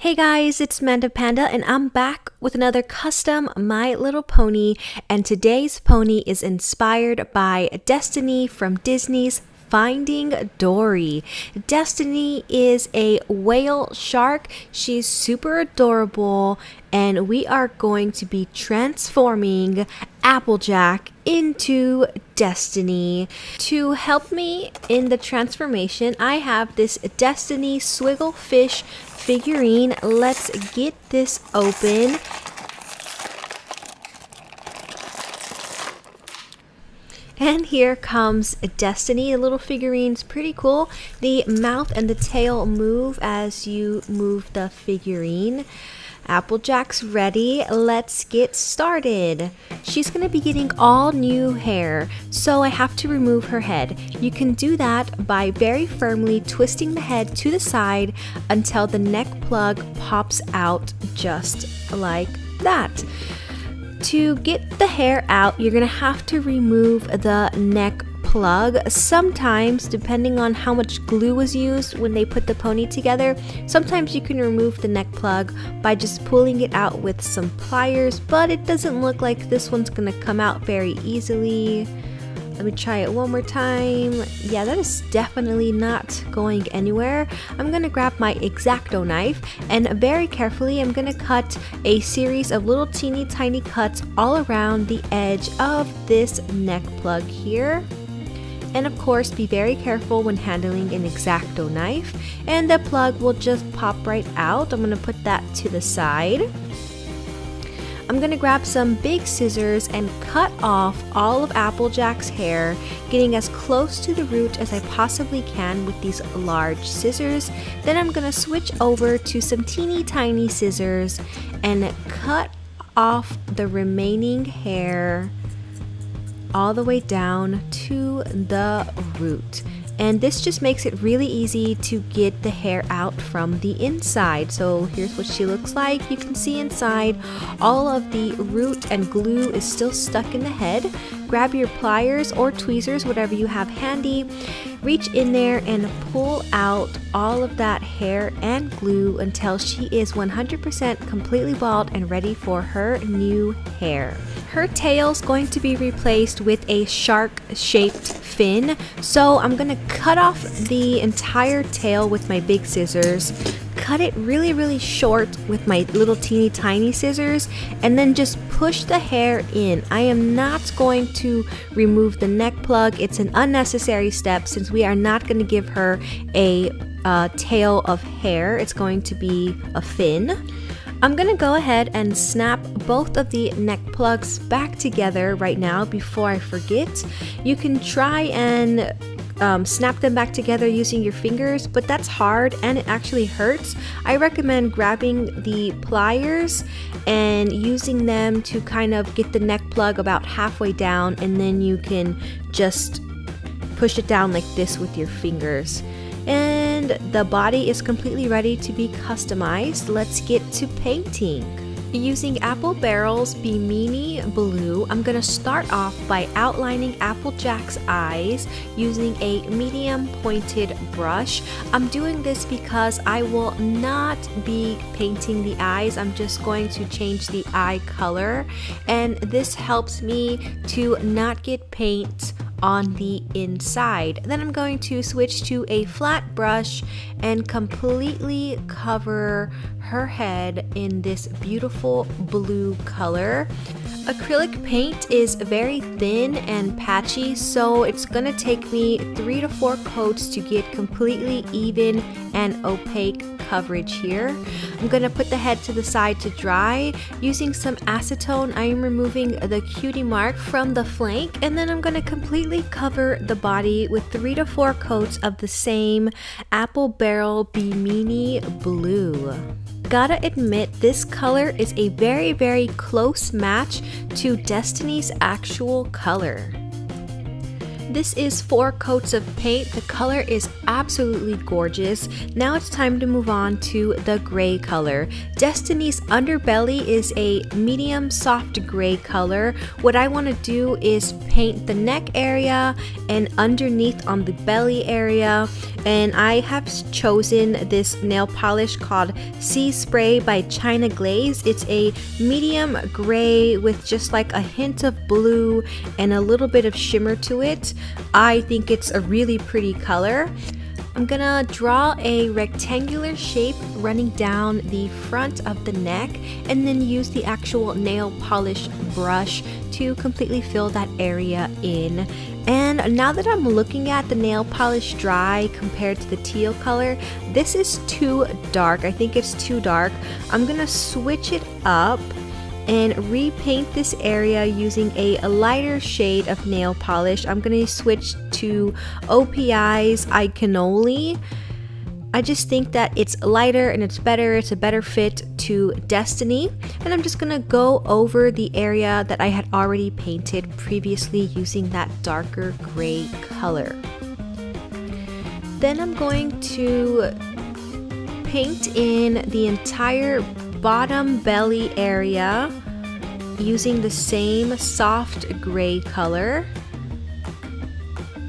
Hey guys, it's Manda Panda and I'm back with another custom My Little Pony, and today's pony is inspired by Destiny from Disney's Finding Dory. Destiny is a whale shark. She's super adorable and we are going to be transforming Applejack into Destiny. To help me in the transformation, I have this Destiny Swigglefish figurine. Let's get this open. And here comes Destiny. The little figurine's pretty cool. The mouth and the tail move as you move the figurine. Applejack's ready. Let's get started. She's going to be getting all new hair, so I have to remove her head. You can do that by very firmly twisting the head to the side until the neck plug pops out just like that. To get the hair out, you're going to have to remove the neck plug. Sometimes, depending on how much glue was used when they put the pony together, sometimes you can remove the neck plug by just pulling it out with some pliers, but it doesn't look like this one's going to come out very easily. Let me try it one more time. Yeah, that is definitely not going anywhere. I'm going to grab my X-Acto knife and very carefully I'm going to cut a series of little teeny tiny cuts all around the edge of this neck plug here. And of course, be very careful when handling an X-Acto knife, and the plug will just pop right out. I'm going to put that to the side. I'm going to grab some big scissors and cut off all of Applejack's hair, getting as close to the root as I possibly can with these large scissors. Then I'm going to switch over to some teeny tiny scissors and cut off the remaining hair all the way down to the root. And this just makes it really easy to get the hair out from the inside. So here's what she looks like. You can see inside all of the root and glue is still stuck in the head. Grab your pliers or tweezers, whatever you have handy. Reach in there and pull out all of that hair and glue until she is 100% completely bald and ready for her new hair. Her tail's going to be replaced with a shark-shaped fin, so I'm going to cut off the entire tail with my big scissors, cut it really short with my little teeny tiny scissors, and then just push the hair in. I am not going to remove the neck plug. It's an unnecessary step since we are not going to give her a tail of hair. It's going to be a fin. I'm going to go ahead and snap both of the neck plugs back together right now before I forget. You can try and snap them back together using your fingers, but that's hard and it actually hurts. I recommend grabbing the pliers and using them to kind of get the neck plug about halfway down, and then you can just push it down like this with your fingers. And the body is completely ready to be customized. Let's get to painting. Using Apple Barrel's Bimini Blue, I'm going to start off by outlining Applejack's eyes using a medium pointed brush. I'm doing this because I will not be painting the eyes. I'm just going to change the eye color, and this helps me to not get paint on the inside. Then I'm going to switch to a flat brush and completely cover her head in this beautiful blue color. Acrylic paint is very thin and patchy, so it's gonna take me 3 to 4 coats to get completely even and opaque coverage here. I'm gonna put the head to the side to dry. Using some acetone, I am removing the cutie mark from the flank, and then I'm gonna completely cover the body with 3 to 4 coats of the same Apple Barrel Bimini Blue. Gotta admit, this color is a very close match to Destiny's actual color. This is 4 coats of paint. The color is absolutely gorgeous. Now it's time to move on to the gray color. Destiny's underbelly is a medium soft gray color. What I want to do is paint the neck area and underneath on the belly area, and I have chosen this nail polish called Sea Spray by China Glaze. It's a medium gray with just like a hint of blue and a little bit of shimmer to it. I think it's a really pretty color. I'm gonna draw a rectangular shape running down the front of the neck and then use the actual nail polish brush to completely fill that area in. And now that I'm looking at the nail polish dry compared to the teal color, this is too dark. I think it's too dark. I'm gonna switch it up and repaint this area using a lighter shade of nail polish. I'm going to switch to OPI's I Cannoli. I just think that it's lighter and it's better. It's a better fit to Destiny. And I'm just going to go over the area that I had already painted previously using that darker gray color. Then I'm going to paint in the entire bottom belly area using the same soft gray color.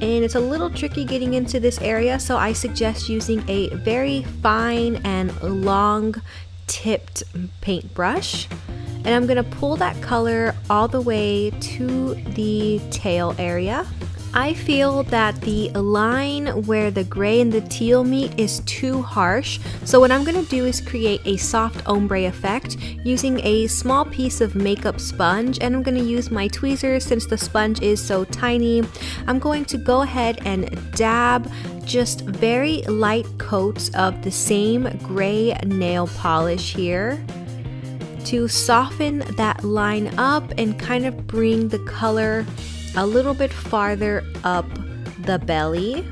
And it's a little tricky getting into this area, so I suggest using a very fine and long tipped paintbrush. And I'm gonna pull that color all the way to the tail area. I feel that the line where the gray and the teal meet is too harsh, so what I'm going to do is create a soft ombre effect using a small piece of makeup sponge, and I'm going to use my tweezers since the sponge is so tiny. I'm going to go ahead and dab just very light coats of the same gray nail polish here to soften that line up and kind of bring the color a little bit farther up the belly.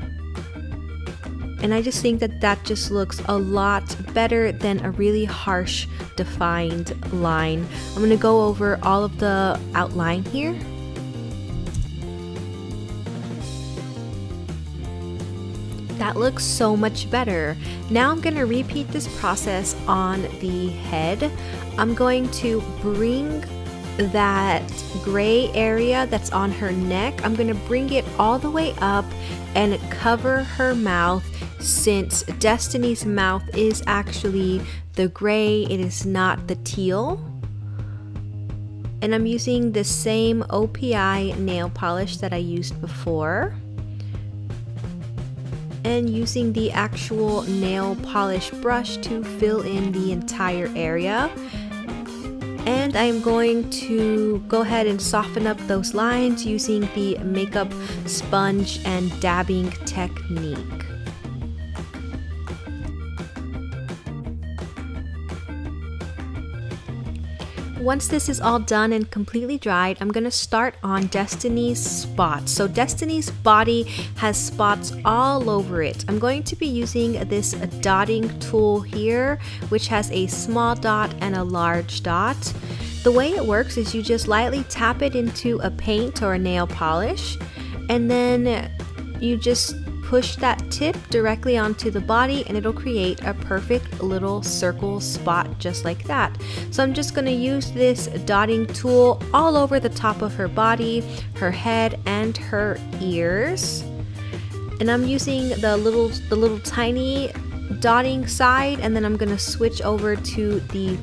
And I just think that that just looks a lot better than a really harsh defined line. I'm going to go over all of the outline here. That looks so much better. Now I'm going to repeat this process on the head. I'm going to bring that gray area that's on her neck, I'm going to bring it all the way up and cover her mouth, since Destiny's mouth is actually the gray, it is not the teal. And I'm using the same OPI nail polish that I used before, and using the actual nail polish brush to fill in the entire area. And I'm going to go ahead and soften up those lines using the makeup sponge and dabbing technique. Once this is all done and completely dried, I'm going to start on Destiny's spots. So Destiny's body has spots all over it. I'm going to be using this dotting tool here, which has a small dot and a large dot. The way it works is you just lightly tap it into a paint or a nail polish, and then you just push that tip directly onto the body and it'll create a perfect little circle spot just like that. So I'm just going to use this dotting tool all over the top of her body, her head, and her ears. And I'm using the little tiny dotting side, and then I'm going to switch over to the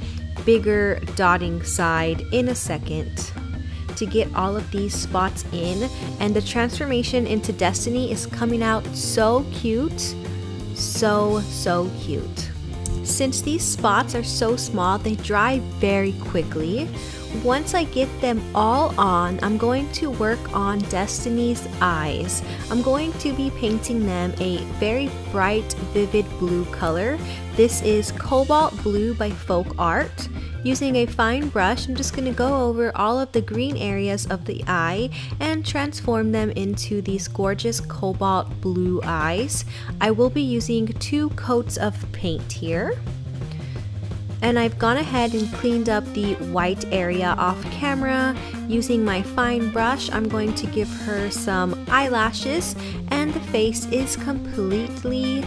bigger dotting side in a second to get all of these spots in. And the transformation into Destiny is coming out so cute, so cute. Since these spots are so small, they dry very quickly. Once I get them all on, I'm going to work on Destiny's eyes. I'm going to be painting them a very bright, vivid blue color. This is Cobalt Blue by Folk Art. Using a fine brush, I'm just going to go over all of the green areas of the eye and transform them into these gorgeous cobalt blue eyes. I will be using 2 coats of paint here. And I've gone ahead and cleaned up the white area off camera. Using my fine brush, I'm going to give her some eyelashes, and the face is completely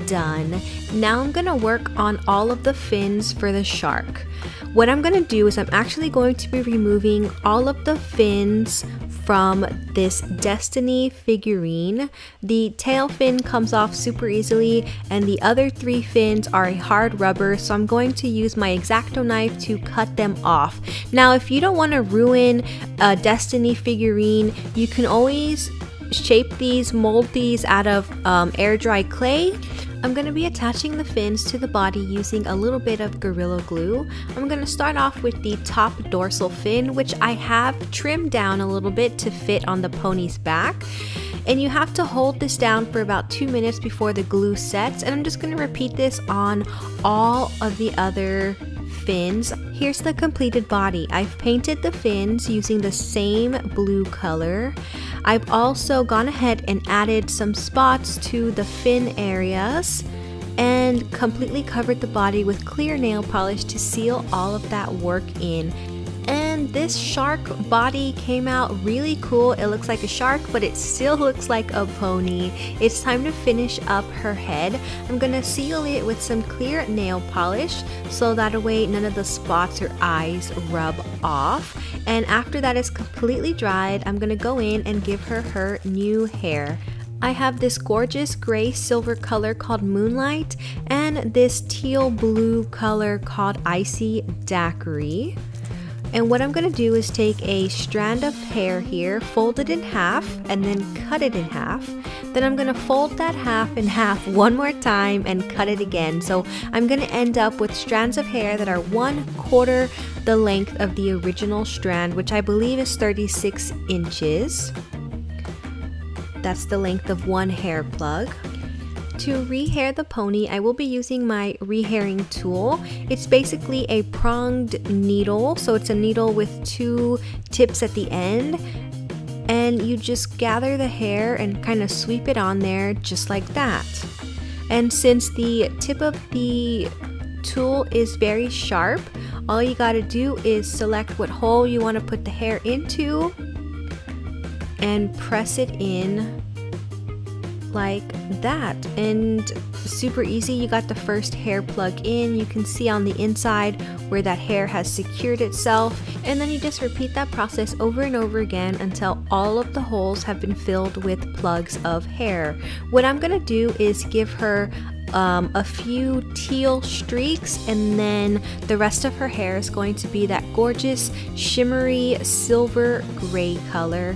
done. Now I'm gonna work on all of the fins for the shark. What I'm gonna do is I'm actually going to be removing all of the fins from this Destiny figurine. The tail fin comes off super easily, and the other 3 fins are a hard rubber, so I'm going to use my X-Acto knife to cut them off. Now, if you don't want to ruin a Destiny figurine, you can always shape these, mold these out of air dry clay. I'm going to be attaching the fins to the body using a little bit of Gorilla Glue. I'm going to start off with the top dorsal fin, which I have trimmed down a little bit to fit on the pony's back. And you have to hold this down for about 2 minutes before the glue sets, and I'm just going to repeat this on all of the other fins. Here's the completed body. I've painted the fins using the same blue color. I've also gone ahead and added some spots to the fin areas and completely covered the body with clear nail polish to seal all of that work in. And this shark body came out really cool. It looks like a shark, but it still looks like a pony. It's time to finish up her head. I'm gonna seal it with some clear nail polish so that way none of the spots or eyes rub off. And after that is completely dried, I'm gonna go in and give her her new hair. I have this gorgeous gray silver color called Moonlight and this teal blue color called Icy Daiquiri. And what I'm going to do is take a strand of hair here, fold it in half, and then cut it in half. Then I'm going to fold that half in half one more time and cut it again. So I'm going to end up with strands of hair that are 1/4 the length of the original strand, which I believe is 36 inches. That's the length of one hair plug. To rehair the pony, I will be using my rehairing tool. It's basically a pronged needle, so it's a needle with 2 tips at the end, and you just gather the hair and kind of sweep it on there just like that. And since the tip of the tool is very sharp, all you got to do is select what hole you want to put the hair into and press it in like that. And super easy. You got the first hair plug in. You can see on the inside where that hair has secured itself, and then you just repeat that process over and over again until all of the holes have been filled with plugs of hair. What I'm gonna do is give her a few teal streaks, and then the rest of her hair is going to be that gorgeous shimmery silver gray color.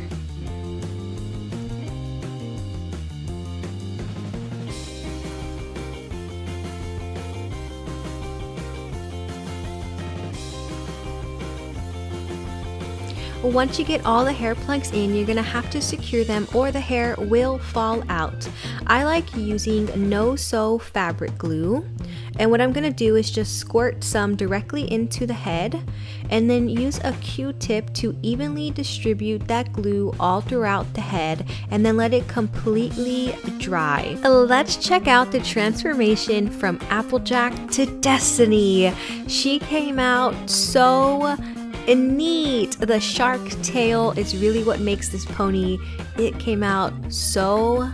Once you get all the hair plugs in, you're gonna have to secure them or the hair will fall out. I like using no-sew fabric glue, and what I'm gonna do is just squirt some directly into the head and then use a Q-tip to evenly distribute that glue all throughout the head, and then let it completely dry. Let's check out the transformation from Applejack to Destiny. She came out so neat. The shark tail is really what makes this pony. It came out so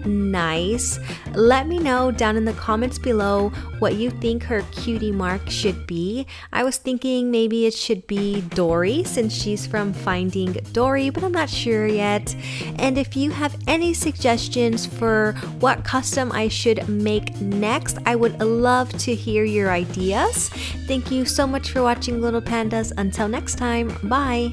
nice. Let me know down in the comments below what you think her cutie mark should be. I was thinking maybe it should be Dory, since she's from Finding Dory, but I'm not sure yet. And if you have any suggestions for what custom I should make next, I would love to hear your ideas. Thank you so much for watching, Little Pandas. Until next time, bye!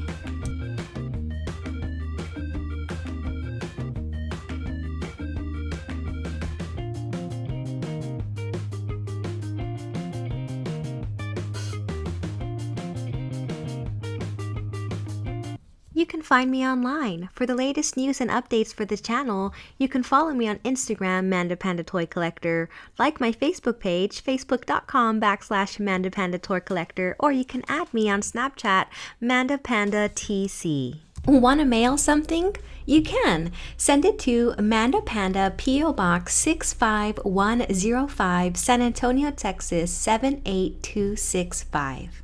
You can find me online. For the latest news and updates for the channel, you can follow me on Instagram, Manda Panda Toy Collector, like my Facebook page, facebook.com/Manda Panda Toy Collector, or you can add me on Snapchat, Manda Panda TC. Want to mail something? You can. Send it to Manda Panda, P.O. Box 65105, San Antonio, Texas 78265.